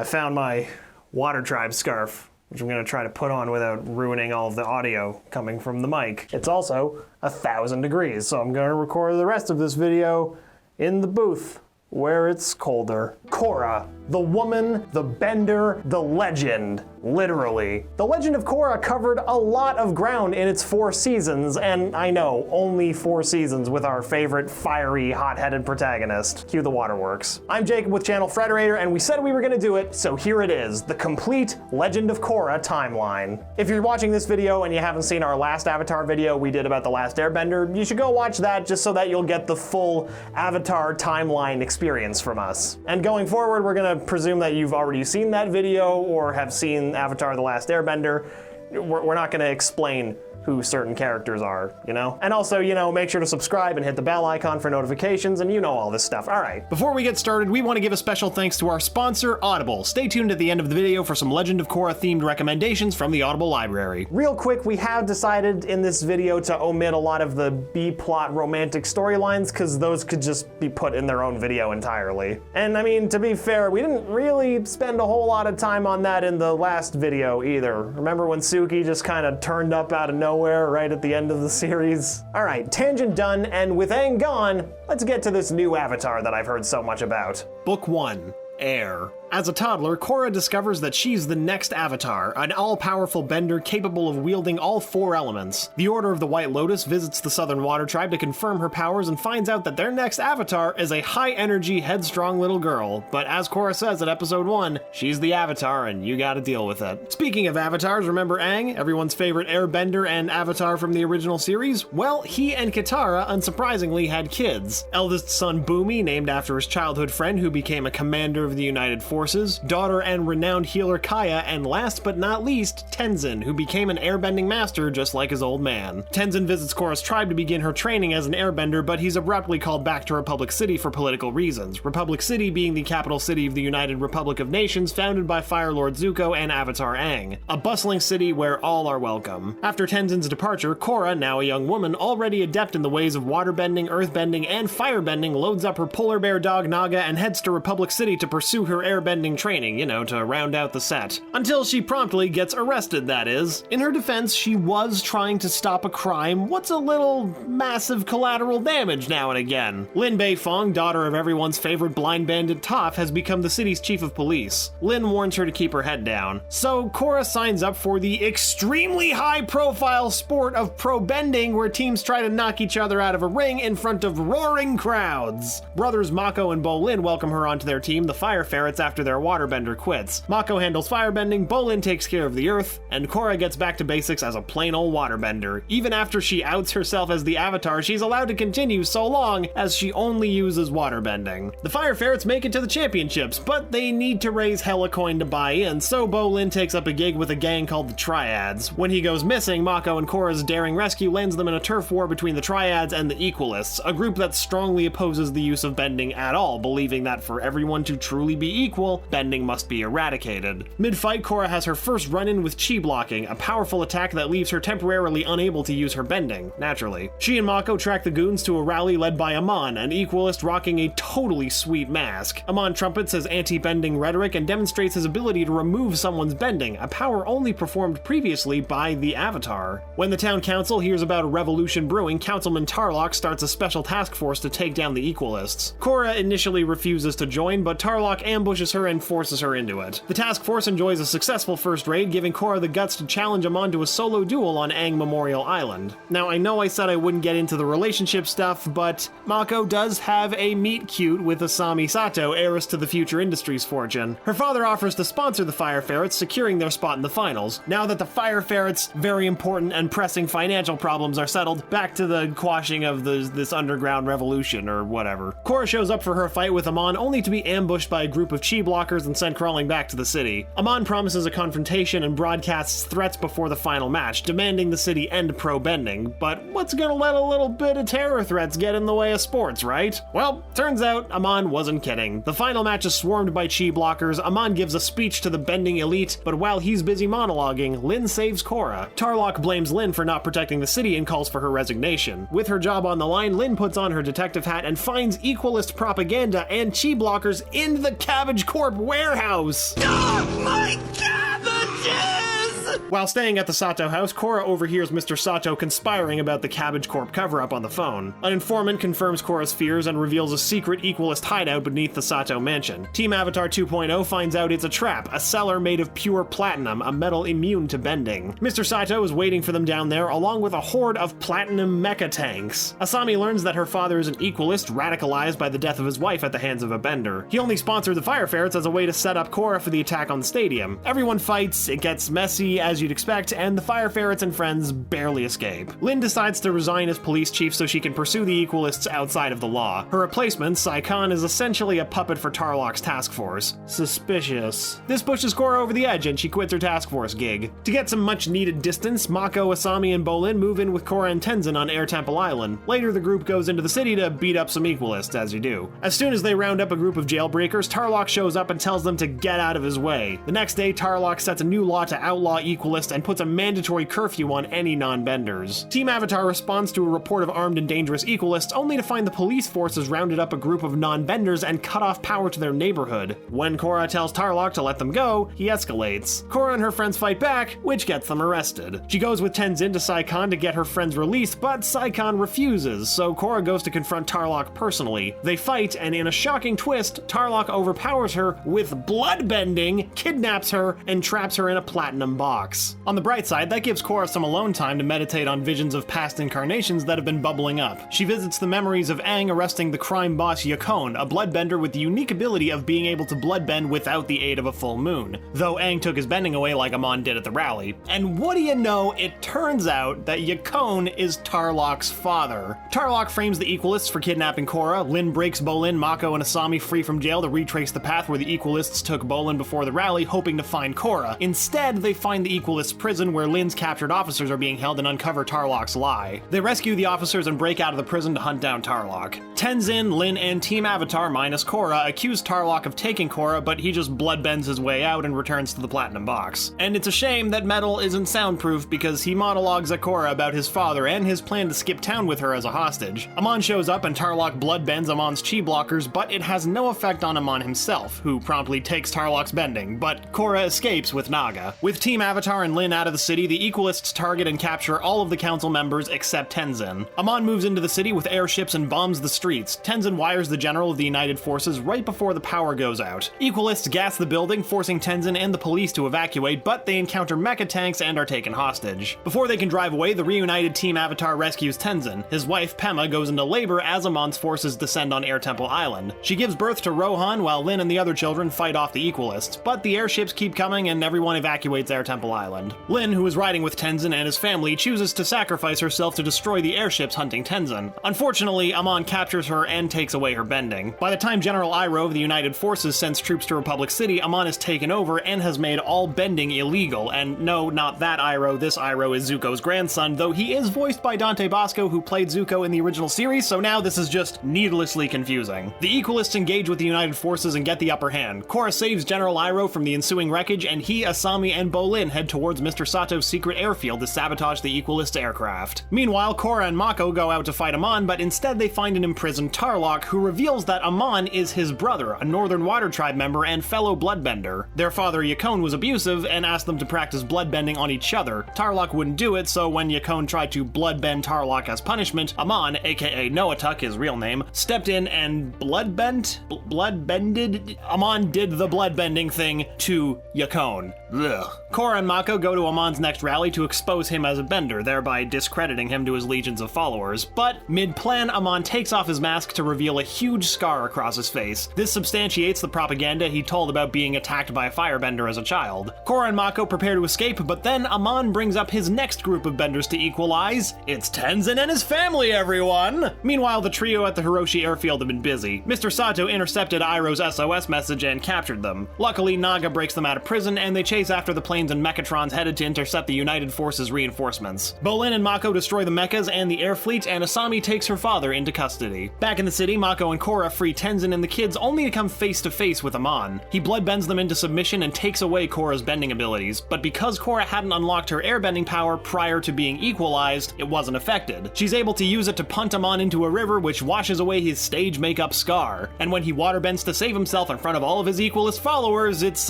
I found my Water Tribe scarf, which I'm gonna try to put on without ruining all of the audio coming from the mic. It's also 1,000 degrees, so I'm gonna record the rest of this video in the booth where it's colder. Korra, the woman, the bender, the legend, literally. The Legend of Korra covered a lot of ground in its 4 seasons, and I know, only 4 seasons with our favorite fiery, hot-headed protagonist. Cue the waterworks. I'm Jacob with Channel Frederator, and we said we were gonna do it, so here it is, the complete Legend of Korra timeline. If you're watching this video and you haven't seen our last Avatar video we did about the Last Airbender, you should go watch that just so that you'll get the full Avatar timeline experience from us. And going forward, we're gonna presume that you've already seen that video or have seen Avatar The Last Airbender. We're not gonna explain who certain characters are, you know? And also, you know, make sure to subscribe and hit the bell icon for notifications, and you know all this stuff. All right. Before we get started, we want to give a special thanks to our sponsor, Audible. Stay tuned at the end of the video for some Legend of Korra themed recommendations from the Audible library. Real quick, we have decided in this video to omit a lot of the B-plot romantic storylines, because those could just be put in their own video entirely. And I mean, to be fair, we didn't really spend a whole lot of time on that in the last video either. Remember when Suki just kind of turned up out of nowhere right at the end of the series? All right, tangent done, and with Aang gone, let's get to this new Avatar that I've heard so much about. Book 1. Air. As a toddler, Korra discovers that she's the next Avatar, an all-powerful bender capable of wielding all 4 elements. The Order of the White Lotus visits the Southern Water Tribe to confirm her powers and finds out that their next Avatar is a high-energy, headstrong little girl. But as Korra says in episode 1, she's the Avatar and you gotta deal with it. Speaking of Avatars, remember Aang, everyone's favorite airbender and Avatar from the original series? Well, he and Katara, unsurprisingly, had kids. Eldest son Bumi, named after his childhood friend who became a commander of the United Forces, daughter and renowned healer Kaya, and last but not least, Tenzin, who became an airbending master just like his old man. Tenzin visits Korra's tribe to begin her training as an airbender, but he's abruptly called back to Republic City for political reasons, Republic City being the capital city of the United Republic of Nations founded by Fire Lord Zuko and Avatar Aang, a bustling city where all are welcome. After Tenzin's departure, Korra, now a young woman, already adept in the ways of waterbending, earthbending, and firebending, loads up her polar bear dog Naga and heads to Republic City to pursue her airbending training, you know, to round out the set. Until she promptly gets arrested, that is. In her defense, she was trying to stop a crime. What's a little massive collateral damage now and again? Lin Bei Fung, daughter of everyone's favorite blind bandit Toph, has become the city's chief of police. Lin warns her to keep her head down. So Korra signs up for the extremely high-profile sport of pro-bending, where teams try to knock each other out of a ring in front of roaring crowds. Brothers Mako and Bolin welcome her onto their team, the Fire Ferrets, after their waterbender quits. Mako handles firebending, Bolin takes care of the earth, and Korra gets back to basics as a plain old waterbender. Even after she outs herself as the Avatar, she's allowed to continue so long as she only uses waterbending. The Fire Ferrets make it to the championships, but they need to raise hella coin to buy in, so Bolin takes up a gig with a gang called the Triads. When he goes missing, Mako and Korra's daring rescue lands them in a turf war between the Triads and the Equalists, a group that strongly opposes the use of bending at all, believing that for everyone to truly be equal, bending must be eradicated. Mid-fight, Korra has her first run-in with chi blocking, a powerful attack that leaves her temporarily unable to use her bending, naturally. She and Mako track the goons to a rally led by Amon, an equalist rocking a totally sweet mask. Amon trumpets his anti-bending rhetoric and demonstrates his ability to remove someone's bending, a power only performed previously by the Avatar. When the town council hears about a revolution brewing, Councilman Tarlok starts a special task force to take down the equalists. Korra initially refuses to join, but Tarlok ambushes her and forces her into it. The task force enjoys a successful first raid, giving Korra the guts to challenge Amon to a solo duel on Aang Memorial Island. Now, I know I said I wouldn't get into the relationship stuff, but Mako does have a meet-cute with Asami Sato, heiress to the Future Industries fortune. Her father offers to sponsor the Fire Ferrets, securing their spot in the finals. Now that the Fire Ferrets' very important and pressing financial problems are settled, back to the quashing of this underground revolution, or whatever. Korra shows up for her fight with Amon, only to be ambushed by a group of chi blockers and sent crawling back to the city. Amon promises a confrontation and broadcasts threats before the final match, demanding the city end pro-bending. But what's gonna let a little bit of terror threats get in the way of sports, right? Well, turns out Amon wasn't kidding. The final match is swarmed by chi blockers. Amon gives a speech to the bending elite, but while he's busy monologuing, Lin saves Korra. Tarlok blames Lin for not protecting the city and calls for her resignation. With her job on the line, Lin puts on her detective hat and finds equalist propaganda and chi blockers in the cabbage Corp warehouse! My cabbages! While staying at the Sato house, Korra overhears Mr. Sato conspiring about the Cabbage Corp cover-up on the phone. An informant confirms Korra's fears and reveals a secret Equalist hideout beneath the Sato mansion. Team Avatar 2.0 finds out it's a trap, a cellar made of pure platinum, a metal immune to bending. Mr. Sato is waiting for them down there, along with a horde of platinum mecha tanks. Asami learns that her father is an Equalist, radicalized by the death of his wife at the hands of a bender. He only sponsored the Fire Ferrets as a way to set up Korra for the attack on the stadium. Everyone fights, it gets messy as you'd expect, and the Fire Ferrets and friends barely escape. Lin decides to resign as police chief so she can pursue the Equalists outside of the law. Her replacement, Sai-Kan, is essentially a puppet for Tarlok's task force. Suspicious. This pushes Korra over the edge and she quits her task force gig. To get some much needed distance, Mako, Asami, and Bolin move in with Korra and Tenzin on Air Temple Island. Later, the group goes into the city to beat up some Equalists, as you do. As soon as they round up a group of jailbreakers, Tarlok shows up and tells them to get out of his way. The next day, Tarlok sets a new law to outlaw Equalists and puts a mandatory curfew on any non-benders. Team Avatar responds to a report of armed and dangerous Equalists, only to find the police forces rounded up a group of non-benders and cut off power to their neighborhood. When Korra tells Tarlok to let them go, he escalates. Korra and her friends fight back, which gets them arrested. She goes with Tenzin to Sai-Kan to get her friends released, but Sai-Kan refuses, so Korra goes to confront Tarlok personally. They fight, and in a shocking twist, Tarlok overpowers her with bloodbending, kidnaps her, and traps her in a platinum box. On the bright side, that gives Korra some alone time to meditate on visions of past incarnations that have been bubbling up. She visits the memories of Aang arresting the crime boss Yakone, a bloodbender with the unique ability of being able to bloodbend without the aid of a full moon, though Aang took his bending away like Amon did at the rally. And what do you know, it turns out that Yakone is Tarlok's father. Tarlok frames the Equalists for kidnapping Korra, Lin breaks Bolin, Mako, and Asami free from jail to retrace the path where the Equalists took Bolin before the rally, hoping to find Korra. Instead, they find the Equalists' prison where Lin's captured officers are being held and uncover Tarlok's lie. They rescue the officers and break out of the prison to hunt down Tarlok. Tenzin, Lin, and Team Avatar minus Korra accuse Tarlok of taking Korra, but he just bloodbends his way out and returns to the platinum box. And it's a shame that Metal isn't soundproof because he monologues at Korra about his father and his plan to skip town with her as a hostage. Amon shows up and Tarlok bloodbends Amon's chi blockers, but it has no effect on Amon himself, who promptly takes Tarlok's bending, but Korra escapes with Naga. With Team Avatar and Lin out of the city, the Equalists target and capture all of the council members except Tenzin. Amon moves into the city with airships and bombs the streets. Tenzin wires the general of the United Forces right before the power goes out. Equalists gas the building, forcing Tenzin and the police to evacuate, but they encounter mecha tanks and are taken hostage. Before they can drive away, the reunited Team Avatar rescues Tenzin. His wife, Pema, goes into labor as Amon's forces descend on Air Temple Island. She gives birth to Rohan while Lin and the other children fight off the Equalists, but the airships keep coming and everyone evacuates Air Temple Island. Lin, who is riding with Tenzin and his family, chooses to sacrifice herself to destroy the airships hunting Tenzin. Unfortunately, Amon captures her and takes away her bending. By the time General Iroh of the United Forces sends troops to Republic City, Amon is taken over and has made all bending illegal. And no, not that Iroh, this Iroh is Zuko's grandson, though he is voiced by Dante Bosco, who played Zuko in the original series, so now this is just needlessly confusing. The Equalists engage with the United Forces and get the upper hand. Korra saves General Iroh from the ensuing wreckage, and he, Asami, and Bolin head towards Mr. Sato's secret airfield to sabotage the Equalist aircraft. Meanwhile, Korra and Mako go out to fight Amon, but instead they find an imprisoned Tarlok, who reveals that Amon is his brother, a Northern Water Tribe member and fellow bloodbender. Their father, Yakone, was abusive and asked them to practice bloodbending on each other. Tarlok wouldn't do it, so when Yakone tried to bloodbend Tarlok as punishment, Amon, aka Noatuk, his real name, stepped in and bloodbended? Amon did the bloodbending thing to Yakone. Ugh. Korra and Mako go to Amon's next rally to expose him as a bender, thereby discrediting him to his legions of followers. But mid-plan, Amon takes off his mask to reveal a huge scar across his face. This substantiates the propaganda he told about being attacked by a firebender as a child. Korra and Mako prepare to escape, but then Amon brings up his next group of benders to equalize. It's Tenzin and his family, everyone! Meanwhile, the trio at the Hiroshi airfield have been busy. Mr. Sato intercepted Iroh's SOS message and captured them. Luckily, Naga breaks them out of prison, and they chase after the planes and mecha Squadrons headed to intercept the United Forces reinforcements. Bolin and Mako destroy the mechas and the air fleet, and Asami takes her father into custody. Back in the city, Mako and Korra free Tenzin and the kids only to come face to face with Amon. He bloodbends them into submission and takes away Korra's bending abilities, but because Korra hadn't unlocked her airbending power prior to being equalized, it wasn't affected. She's able to use it to punt Amon into a river, which washes away his stage makeup scar. And when he waterbends to save himself in front of all of his equalist followers, it's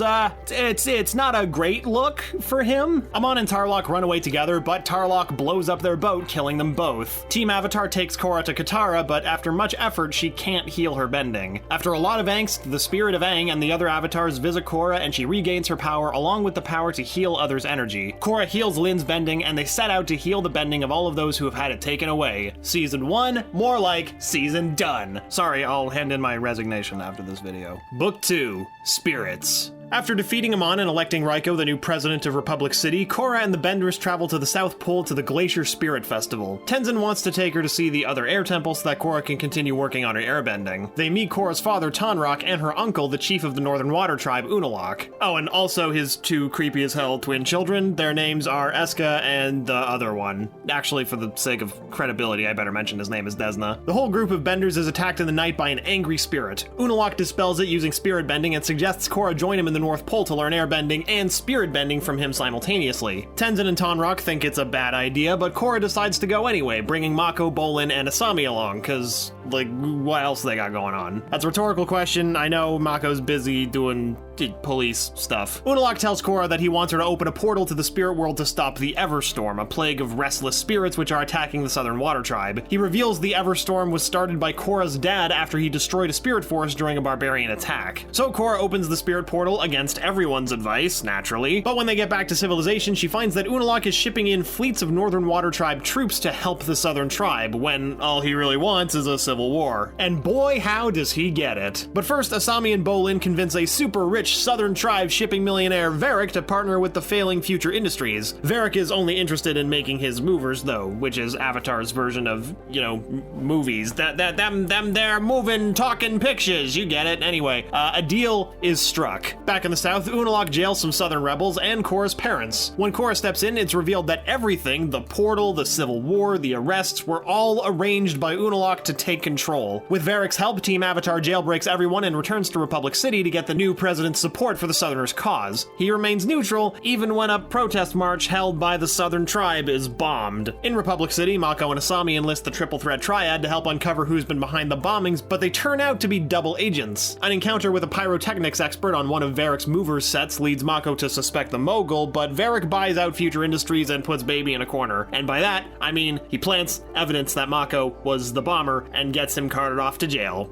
not a great look for him. Amon and Tarlok run away together, but Tarlok blows up their boat, killing them both. Team Avatar takes Korra to Katara, but after much effort, she can't heal her bending. After a lot of angst, the spirit of Aang and the other avatars visit Korra, and she regains her power along with the power to heal others' energy. Korra heals Lin's bending, and they set out to heal the bending of all of those who have had it taken away. Season 1, more like season done. Sorry, I'll hand in my resignation after this video. Book 2, Spirits. After defeating Amon and electing Raiko the new president of Republic City, Korra and the Benders travel to the South Pole to the Glacier Spirit Festival. Tenzin wants to take her to see the other air temples so that Korra can continue working on her airbending. They meet Korra's father, Tonraq, and her uncle, the chief of the Northern Water Tribe, Unalaq. Oh, and also his two creepy as hell twin children. Their names are Eska and the other one. Actually, for the sake of credibility, I better mention his name is Desna. The whole group of Benders is attacked in the night by an angry spirit. Unalaq dispels it using spirit bending and suggests Korra join him in the North Pole to learn airbending and spirit bending from him simultaneously. Tenzin and Tonraq think it's a bad idea, but Korra decides to go anyway, bringing Mako, Bolin, and Asami along, cause, like, what else they got going on? That's a rhetorical question. I know Mako's busy doing police stuff. Unalaq tells Korra that he wants her to open a portal to the spirit world to stop the Everstorm, a plague of restless spirits which are attacking the Southern Water Tribe. He reveals the Everstorm was started by Korra's dad after he destroyed a spirit forest during a barbarian attack. So Korra opens the spirit portal against everyone's advice, naturally. But when they get back to civilization, she finds that Unalaq is shipping in fleets of Northern Water Tribe troops to help the Southern Tribe, when all he really wants is a civil war. And boy, how does he get it. But first, Asami and Bolin convince a super rich Southern Tribe shipping millionaire Varric to partner with the failing Future Industries. Varric is only interested in making his movers, though, which is Avatar's version of, movies. They're moving, talking pictures, you get it. Anyway, a deal is struck. Back in the South, Unalaq jails some Southern rebels and Korra's parents. When Korra steps in, it's revealed that everything, the portal, the civil war, the arrests, were all arranged by Unalaq to take control. With Varric's help, Team Avatar jailbreaks everyone and returns to Republic City to get the new president's support for the Southerners' cause. He remains neutral, even when a protest march held by the Southern Tribe is bombed. In Republic City, Mako and Asami enlist the Triple Threat Triad to help uncover who's been behind the bombings, but they turn out to be double agents. An encounter with a pyrotechnics expert on one of Varric's movers sets leads Mako to suspect the mogul, but Varric buys out Future Industries and puts Baby in a corner. And by that, I mean he plants evidence that Mako was the bomber and gets him carted off to jail.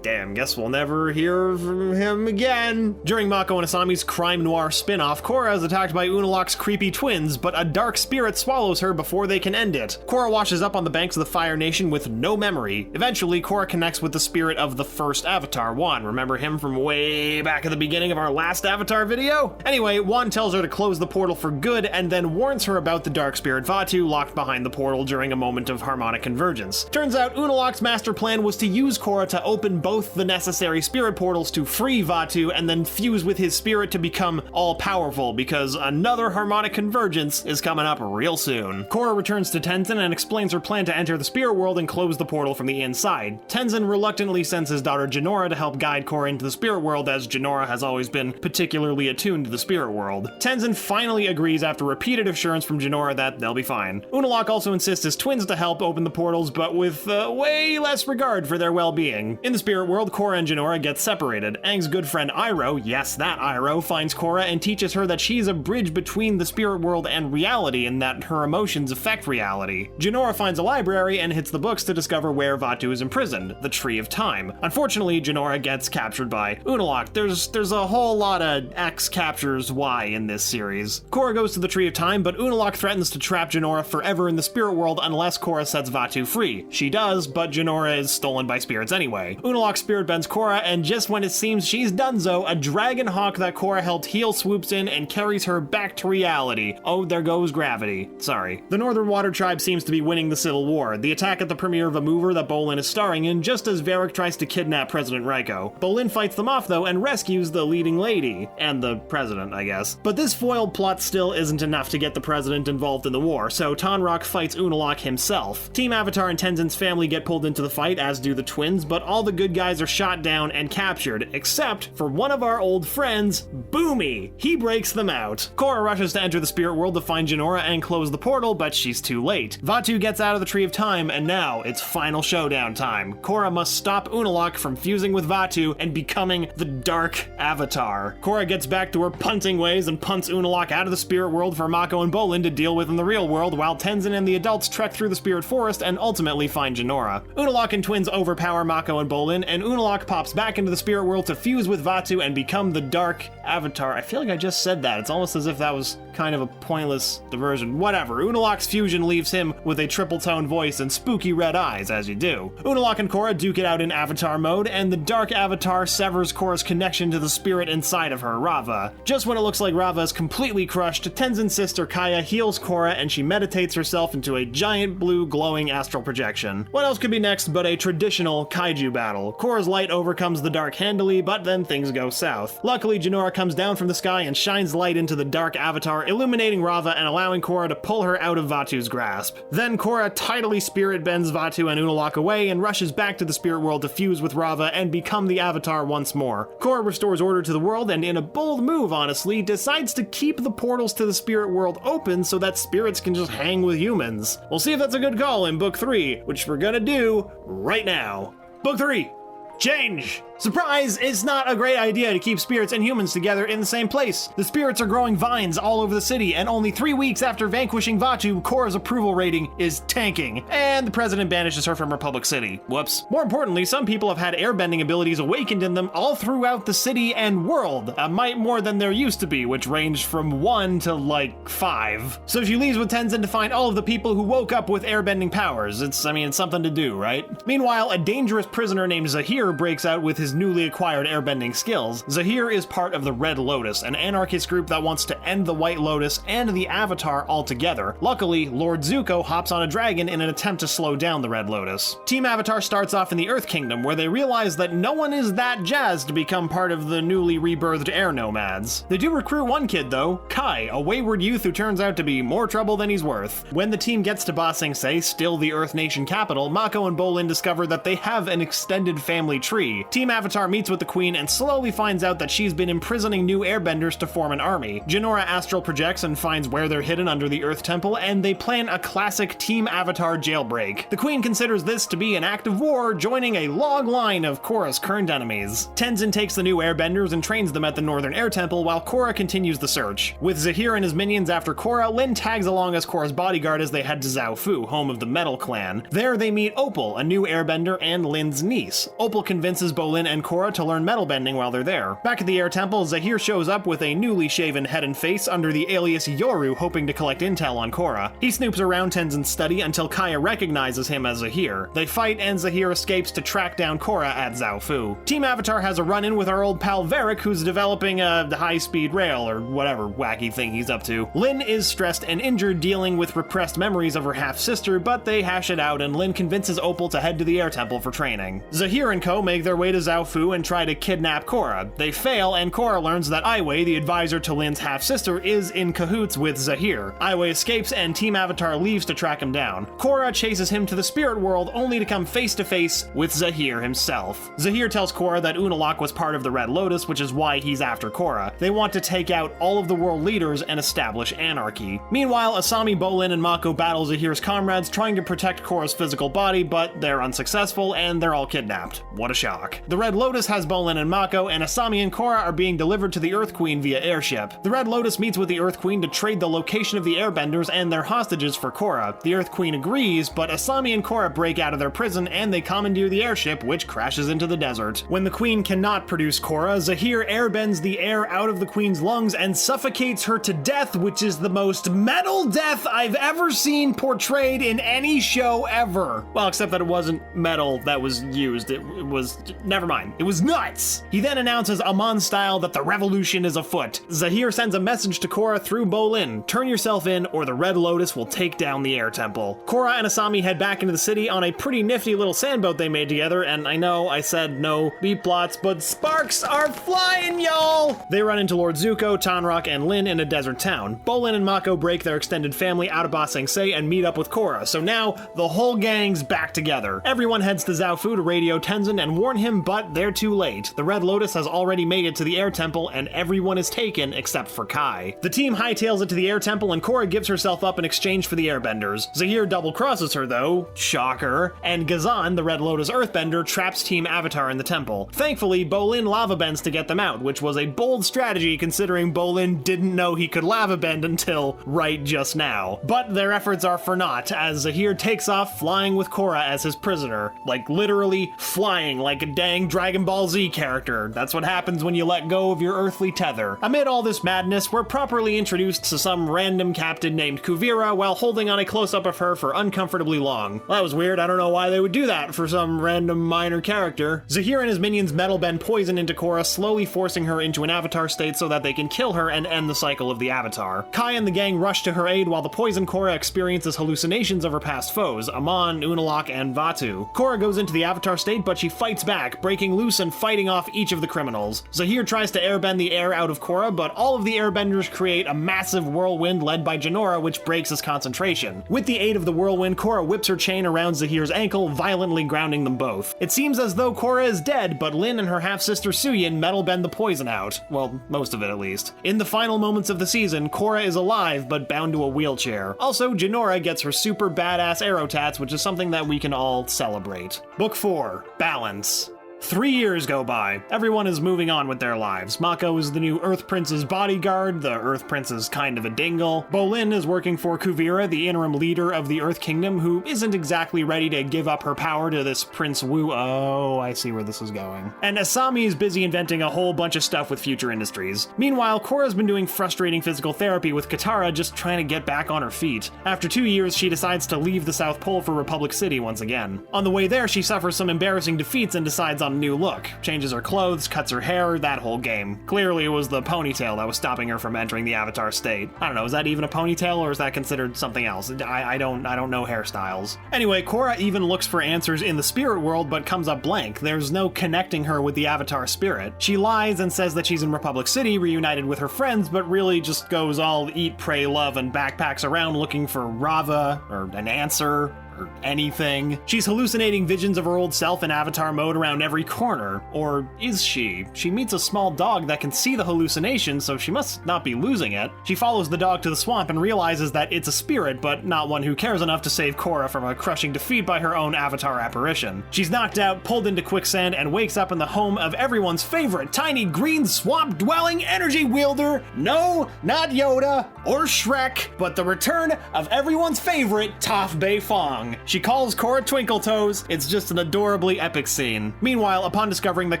Damn, guess we'll never hear from him again. During Mako and Asami's crime noir spin-off, Korra is attacked by Unalaq's creepy twins, but a dark spirit swallows her before they can end it. Korra washes up on the banks of the Fire Nation with no memory. Eventually, Korra connects with the spirit of the first Avatar, Wan. Remember him from way back at the beginning of our last Avatar video? Anyway, Wan tells her to close the portal for good and then warns her about the dark spirit Vaatu locked behind the portal during a moment of harmonic convergence. Turns out Unalaq's master plan was to use Korra to open both the necessary spirit portals to free Vaatu and then fuse with his spirit to become all-powerful, because another harmonic convergence is coming up real soon. Korra returns to Tenzin and explains her plan to enter the spirit world and close the portal from the inside. Tenzin reluctantly sends his daughter Jinora to help guide Korra into the spirit world, as Jinora has always been particularly attuned to the spirit world. Tenzin finally agrees after repeated assurance from Jinora that they'll be fine. Unalaq also insists his twins to help open the portals, but with way less regard for their well-being. In the spirit world, Korra and Jinora get separated. Aang's good friend Iroh, yes, that Iroh, finds Korra and teaches her that she's a bridge between the spirit world and reality, and that her emotions affect reality. Jinora finds a library and hits the books to discover where Vaatu is imprisoned, the Tree of Time. Unfortunately, Jinora gets captured by Unalaq. There's a whole lot of X captures Y in this series. Korra goes to the Tree of Time, but Unalaq threatens to trap Jinora forever in the spirit world unless Korra sets Vaatu free. She does, but Jinora Jinora is stolen by spirits anyway. Unalaq spirit bends Korra, and just when it seems she's donezo, a dragon hawk that Korra helped heal swoops in and carries her back to reality. Oh, there goes gravity. Sorry. The Northern Water Tribe seems to be winning the Civil War. The attack at the premiere of a mover that Bolin is starring in, just as Varric tries to kidnap President Raiko. Bolin fights them off though and rescues the leading lady. And the president, I guess. But this foiled plot still isn't enough to get the president involved in the war, so Tonraq fights Unalaq himself. Team Avatar and Tenzin's family get pulled into the fight, as do the twins, but all the good guys are shot down and captured, except for one of our old friends, Boomy. He breaks them out. Korra rushes to enter the spirit world to find Jinora and close the portal, but she's too late. Vaatu gets out of the Tree of Time, and now it's final showdown time. Korra must stop Unalaq from fusing with Vaatu and becoming the Dark Avatar. Korra gets back to her punting ways and punts Unalaq out of the spirit world for Mako and Bolin to deal with in the real world, while Tenzin and the adults trek through the spirit forest and ultimately find Jinora. Unalaq and twins overpower Mako and Bolin, and Unalaq pops back into the spirit world to fuse with Vaatu and become the Dark Avatar. I feel like I just said that. It's almost as if that was kind of a pointless diversion. Whatever. Unalaq's fusion leaves him with a triple-tone voice and spooky red eyes, as you do. Unalaq and Korra duke it out in Avatar mode, and the Dark Avatar severs Korra's connection to the spirit inside of her, Rava. Just when it looks like Rava is completely crushed, Tenzin's sister Kaya heals Korra and she meditates herself into a giant blue glowing astral projection. What else could be next but a traditional kaiju battle? Korra's light overcomes the dark handily, but then things go south. Luckily, Jinora comes down from the sky and shines light into the Dark Avatar, illuminating Rava and allowing Korra to pull her out of Vaatu's grasp. Then Korra tidily spirit bends Vaatu and Unalaq away and rushes back to the spirit world to fuse with Rava and become the Avatar once more. Korra restores order to the world and, in a bold move honestly, decides to keep the portals to the spirit world open so that spirits can just hang with humans. We'll see if that's a good call in Book 3, which we're gonna do right now. Book 3. Change! Surprise! It's not a great idea to keep spirits and humans together in the same place. The spirits are growing vines all over the city, and only 3 weeks after vanquishing Vaatu, Korra's approval rating is tanking, and the president banishes her from Republic City. Whoops. More importantly, some people have had airbending abilities awakened in them all throughout the city and world, a mite more than there used to be, which ranged from 1 to like 5. So she leaves with Tenzin to find all of the people who woke up with airbending powers. It's something to do, right? Meanwhile, a dangerous prisoner named Zahir breaks out with his newly acquired airbending skills. Zahir is part of the Red Lotus, an anarchist group that wants to end the White Lotus and the Avatar altogether. Luckily, Lord Zuko hops on a dragon in an attempt to slow down the Red Lotus. Team Avatar starts off in the Earth Kingdom, where they realize that no one is that jazzed to become part of the newly rebirthed air nomads. They do recruit one kid though, Kai, a wayward youth who turns out to be more trouble than he's worth. When the team gets to Ba Sing Se, still the Earth Nation capital, Mako and Bolin discover that they have an extended family tree. Team Avatar meets with the Queen and slowly finds out that she's been imprisoning new airbenders to form an army. Jinora astral projects and finds where they're hidden under the Earth Temple, and they plan a classic Team Avatar jailbreak. The Queen considers this to be an act of war, joining a long line of Korra's current enemies. Tenzin takes the new airbenders and trains them at the Northern Air Temple, while Korra continues the search. With Zahir and his minions after Korra, Lin tags along as Korra's bodyguard as they head to Zaofu, home of the Metal Clan. There they meet Opal, a new airbender and Lin's niece. Opal convinces Bolin and Korra to learn metal bending while they're there. Back at the Air Temple, Zahir shows up with a newly shaven head and face under the alias Yoru, hoping to collect intel on Korra. He snoops around Tenzin's study until Kaya recognizes him as Zahir. They fight and Zahir escapes to track down Korra at Zaofu. Team Avatar has a run-in with our old pal Varric, who's developing a high-speed rail or whatever wacky thing he's up to. Lin is stressed and injured, dealing with repressed memories of her half-sister, but they hash it out and Lin convinces Opal to head to the Air Temple for training. Zahir and co make their way to Zaofu and try to kidnap Korra. They fail, and Korra learns that Aiwei, the advisor to Lin's half-sister, is in cahoots with Zahir. Aiwei escapes, and Team Avatar leaves to track him down. Korra chases him to the spirit world, only to come face-to-face with Zahir himself. Zahir tells Korra that Unalaq was part of the Red Lotus, which is why he's after Korra. They want to take out all of the world leaders and establish anarchy. Meanwhile, Asami, Bolin, and Mako battle Zahir's comrades, trying to protect Korra's physical body, but they're unsuccessful, and they're all kidnapped. What a shock. The Red Red Lotus has Bolin and Mako, and Asami and Korra are being delivered to the Earth Queen via airship. The Red Lotus meets with the Earth Queen to trade the location of the Airbenders and their hostages for Korra. The Earth Queen agrees, but Asami and Korra break out of their prison and they commandeer the airship, which crashes into the desert. When the Queen cannot produce Korra, Zahir airbends the air out of the Queen's lungs and suffocates her to death, which is the most metal death I've ever seen portrayed in any show ever. Well, except that it wasn't metal that was used. It was... never mind. It was nuts! He then announces Amon style that the revolution is afoot. Zahir sends a message to Korra through Bolin. Turn yourself in or the Red Lotus will take down the air temple. Korra and Asami head back into the city on a pretty nifty little sandboat they made together, and I know I said no B-plots, but sparks are flying, y'all! They run into Lord Zuko, Tonrock, and Lin in a desert town. Bolin and Mako break their extended family out of Ba Sing Se and meet up with Korra, so now the whole gang's back together. Everyone heads to Zaofu to radio Tenzin and warn him, but they're too late. The Red Lotus has already made it to the air temple and everyone is taken except for Kai. The team hightails it to the air temple and Korra gives herself up in exchange for the airbenders. Zahir double-crosses her though, shocker, and Gazan, the Red Lotus earthbender, traps Team Avatar in the temple. Thankfully, Bolin lava bends to get them out, which was a bold strategy considering Bolin didn't know he could lava bend until right just now. But their efforts are for naught, as Zahir takes off flying with Korra as his prisoner. Like literally flying like a dang Dragon Ball Z character. That's what happens when you let go of your earthly tether. Amid all this madness, we're properly introduced to some random captain named Kuvira while holding on a close-up of her for uncomfortably long. Well, that was weird. I don't know why they would do that for some random minor character. Zahir and his minions metal bend poison into Korra, slowly forcing her into an avatar state so that they can kill her and end the cycle of the avatar. Kai and the gang rush to her aid while the poison Korra experiences hallucinations of her past foes, Amon, Unalaq, and Vatu. Korra goes into the avatar state, but she fights back, breaking loose and fighting off each of the criminals. Zahir tries to airbend the air out of Korra, but all of the airbenders create a massive whirlwind led by Jinora, which breaks his concentration. With the aid of the whirlwind, Korra whips her chain around Zahir's ankle, violently grounding them both. It seems as though Korra is dead, but Lin and her half-sister Suyin metal bend the poison out. Well, most of it at least. In the final moments of the season, Korra is alive, but bound to a wheelchair. Also, Jinora gets her super badass arrow tats, which is something that we can all celebrate. Book 4, Balance. 3 years go by. Everyone is moving on with their lives. Mako is the new Earth Prince's bodyguard. The Earth Prince is kind of a dingle. Bolin is working for Kuvira, the interim leader of the Earth Kingdom, who isn't exactly ready to give up her power to this Prince Wu. Oh, I see where this is going. And Asami is busy inventing a whole bunch of stuff with future industries. Meanwhile, Korra's been doing frustrating physical therapy with Katara, just trying to get back on her feet. After 2 years, she decides to leave the South Pole for Republic City once again. On the way there, she suffers some embarrassing defeats and decides on a new look. Changes her clothes, cuts her hair, that whole game. Clearly it was the ponytail that was stopping her from entering the Avatar state. I don't know, is that even a ponytail or is that considered something else? I don't know hairstyles. Anyway, Korra even looks for answers in the spirit world but comes up blank. There's no connecting her with the Avatar spirit. She lies and says that she's in Republic City reunited with her friends, but really just goes all eat, pray, love and backpacks around looking for Rava or an answer. Or anything. She's hallucinating visions of her old self in avatar mode around every corner. Or is she? She meets a small dog that can see the hallucination, so she must not be losing it. She follows the dog to the swamp and realizes that it's a spirit, but not one who cares enough to save Korra from a crushing defeat by her own avatar apparition. She's knocked out, pulled into quicksand, and wakes up in the home of everyone's favorite tiny green swamp-dwelling energy wielder. No, not Yoda or Shrek, but the return of everyone's favorite Toph Bay Fung. She calls Korra Twinkle Toes. It's just an adorably epic scene. Meanwhile, upon discovering that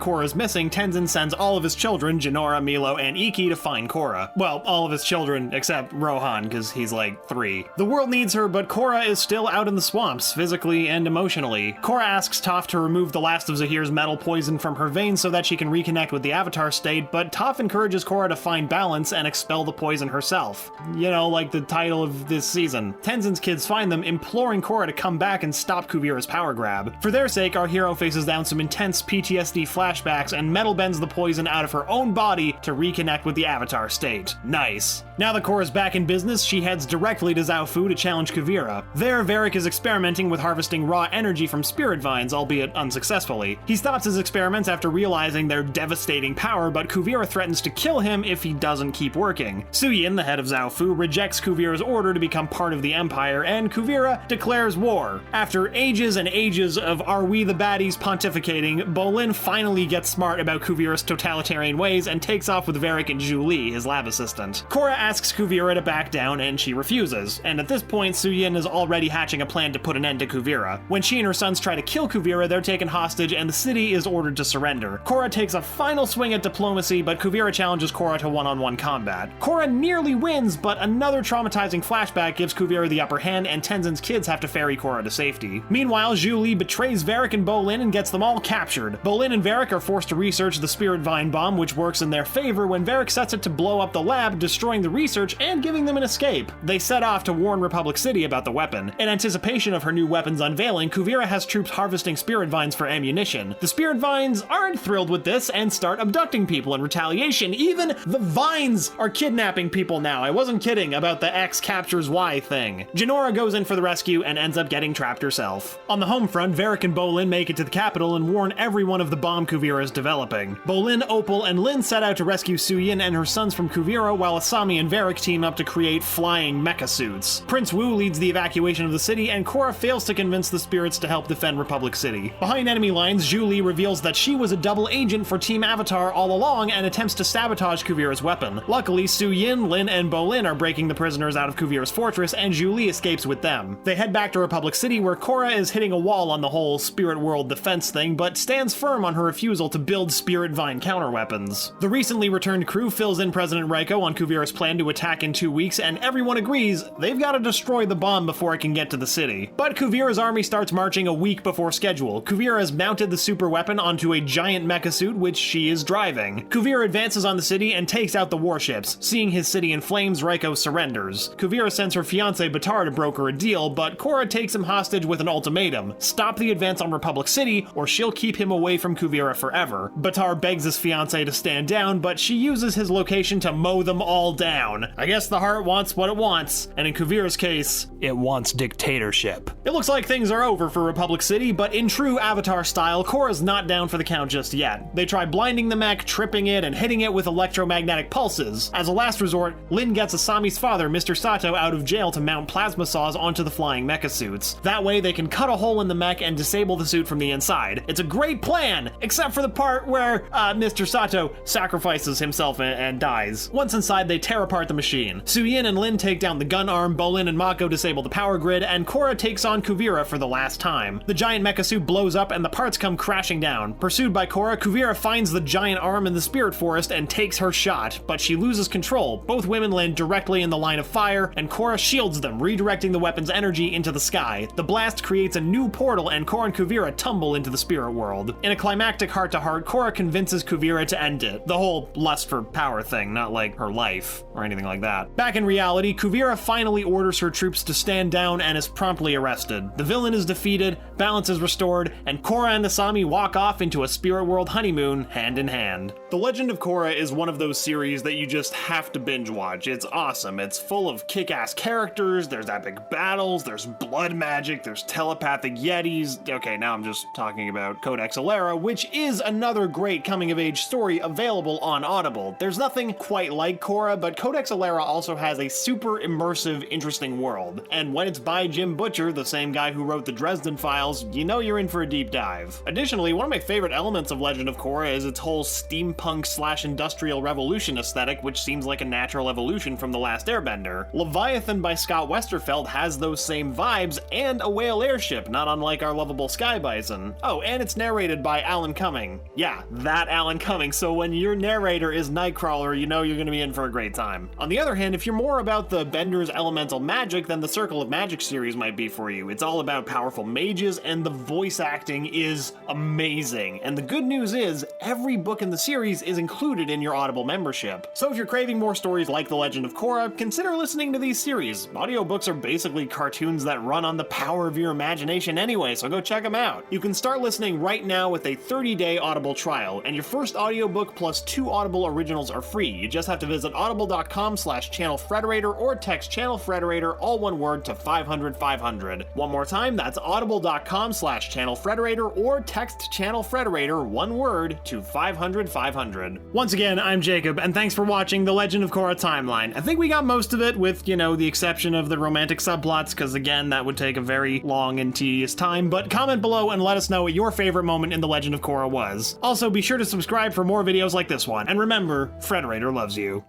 Korra is missing, Tenzin sends all of his children, Jinora, Milo, and Iki, to find Korra. Well, all of his children except Rohan, because he's like 3. The world needs her, but Korra is still out in the swamps, physically and emotionally. Korra asks Toph to remove the last of Zahir's metal poison from her veins so that she can reconnect with the Avatar state, but Toph encourages Korra to find balance and expel the poison herself. You know, like the title of this season. Tenzin's kids find them, imploring Korra to come back and stop Kuvira's power grab. For their sake, our hero faces down some intense PTSD flashbacks and metal bends the poison out of her own body to reconnect with the Avatar state. Nice. Now that Korra's back in business, she heads directly to Zaofu to challenge Kuvira. There, Varric is experimenting with harvesting raw energy from spirit vines, albeit unsuccessfully. He stops his experiments after realizing their devastating power, but Kuvira threatens to kill him if he doesn't keep working. Suyin, the head of Zaofu, rejects Kuvira's order to become part of the Empire, and Kuvira declares war. After ages and ages of are we the baddies pontificating, Bolin finally gets smart about Kuvira's totalitarian ways and takes off with Varric and Julie, his lab assistant. Korra asks Kuvira to back down and she refuses, and at this point Suyin is already hatching a plan to put an end to Kuvira. When she and her sons try to kill Kuvira, they're taken hostage and the city is ordered to surrender. Korra takes a final swing at diplomacy, but Kuvira challenges Korra to one-on-one combat. Korra nearly wins, but another traumatizing flashback gives Kuvira the upper hand and Tenzin's kids have to ferry Korra to safety. Meanwhile, Julie betrays Varric and Bolin and gets them all captured. Bolin and Varric are forced to research the Spirit Vine bomb, which works in their favor when Varric sets it to blow up the lab, destroying the research and giving them an escape. They set off to warn Republic City about the weapon. In anticipation of her new weapon's unveiling, Kuvira has troops harvesting Spirit Vines for ammunition. The Spirit Vines aren't thrilled with this and start abducting people in retaliation. Even the Vines are kidnapping people now. I wasn't kidding about the X captures Y thing. Jinora goes in for the rescue and ends up getting trapped herself. On the home front, Varric and Bolin make it to the capital and warn everyone of the bomb Kuvira is developing. Bolin, Opal, and Lin set out to rescue Suyin and her sons from Kuvira, while Asami and Varric team up to create flying mecha suits. Prince Wu leads the evacuation of the city, and Korra fails to convince the spirits to help defend Republic City. Behind enemy lines, Julie reveals that she was a double agent for Team Avatar all along and attempts to sabotage Kuvira's weapon. Luckily, Suyin, Lin, and Bolin are breaking the prisoners out of Kuvira's fortress, and Julie escapes with them. They head back to Republic City, where Korra is hitting a wall on the whole spirit world defense thing, but stands firm on her refusal to build Spirit Vine counterweapons. The recently returned crew fills in President Raiko on Kuvira's plan to attack in 2 weeks, and everyone agrees they've got to destroy the bomb before it can get to the city. But Kuvira's army starts marching a week before schedule. Kuvira has mounted the super weapon onto a giant mecha suit, which she is driving. Kuvira advances on the city and takes out the warships. Seeing his city in flames, Raiko surrenders. Kuvira sends her fiancé Batar to broker a deal, but Korra takes him hostage with an ultimatum: stop the advance on Republic City, or she'll keep him away from Kuvira forever. Batar begs his fiancé to stand down, but she uses his location to mow them all down. I guess the heart wants what it wants, and in Kuvira's case, it wants dictatorship. It looks like things are over for Republic City, but in true Avatar style, Korra's not down for the count just yet. They try blinding the mech, tripping it, and hitting it with electromagnetic pulses. As a last resort, Lin gets Asami's father, Mr. Sato, out of jail to mount plasma saws onto the flying mecha suits. That way they can cut a hole in the mech and disable the suit from the inside. It's a great plan, except for the part where Mr. Sato sacrifices himself and dies. Once inside, they tear apart the machine. Suyin and Lin take down the gun arm, Bolin and Mako disable the power grid, and Korra takes on Kuvira for the last time. The giant mecha suit blows up and the parts come crashing down. Pursued by Korra, Kuvira finds the giant arm in the spirit forest and takes her shot, but she loses control. Both women land directly in the line of fire, and Korra shields them, redirecting the weapon's energy into the sky. The blast creates a new portal, and Korra and Kuvira tumble into the spirit world. In a climactic heart-to-heart, Korra convinces Kuvira to end it. The whole lust for power thing, not like her life or anything like that. Back in reality, Kuvira finally orders her troops to stand down and is promptly arrested. The villain is defeated, balance is restored, and Korra and Asami walk off into a spirit world honeymoon hand in hand. The Legend of Korra is one of those series that you just have to binge watch. It's awesome. It's full of kick-ass characters, there's epic battles, there's blood magic, there's telepathic yetis. Okay, now I'm just talking about Codex Alera, which is another great coming-of-age story available on Audible. There's nothing quite like Korra, but Codex Alera also has a super immersive, interesting world. And when it's by Jim Butcher, the same guy who wrote the Dresden Files, you know you're in for a deep dive. Additionally, one of my favorite elements of Legend of Korra is its whole steampunk/industrial revolution aesthetic, which seems like a natural evolution from The Last Airbender. Leviathan by Scott Westerfeld has those same vibes, and a whale airship, not unlike our lovable Sky Bison. Oh, and it's narrated by Alan Cumming. Yeah, that Alan Cumming, so when your narrator is Nightcrawler, you know you're gonna be in for a great time. On the other hand, if you're more about the Bender's elemental magic, then the Circle of Magic series might be for you. It's all about powerful mages, and the voice acting is amazing. And the good news is, every book in the series is included in your Audible membership. So if you're craving more stories like The Legend of Korra, consider listening to these series. Audiobooks are basically cartoons that run on the power of your imagination anyway, so go check them out. You can start listening right now with a 30-day Audible trial, and your first audiobook plus 2 Audible originals are free. You just have to visit audible.com/channelfrederator or text channelfrederator, all one word, to 500-500. One more time, that's audible.com/channelfrederator or text channelfrederator, one word, to 500-500. Once again, I'm Jacob, and thanks for watching The Legend of Korra Timeline. I think we got most of it with, the exception of the romantic subplots, because again, that would take a very long and tedious time, but comment below and let us know what your favorite moment in The Legend of Korra was. Also, be sure to subscribe for more videos like this one, and remember, Frederator loves you.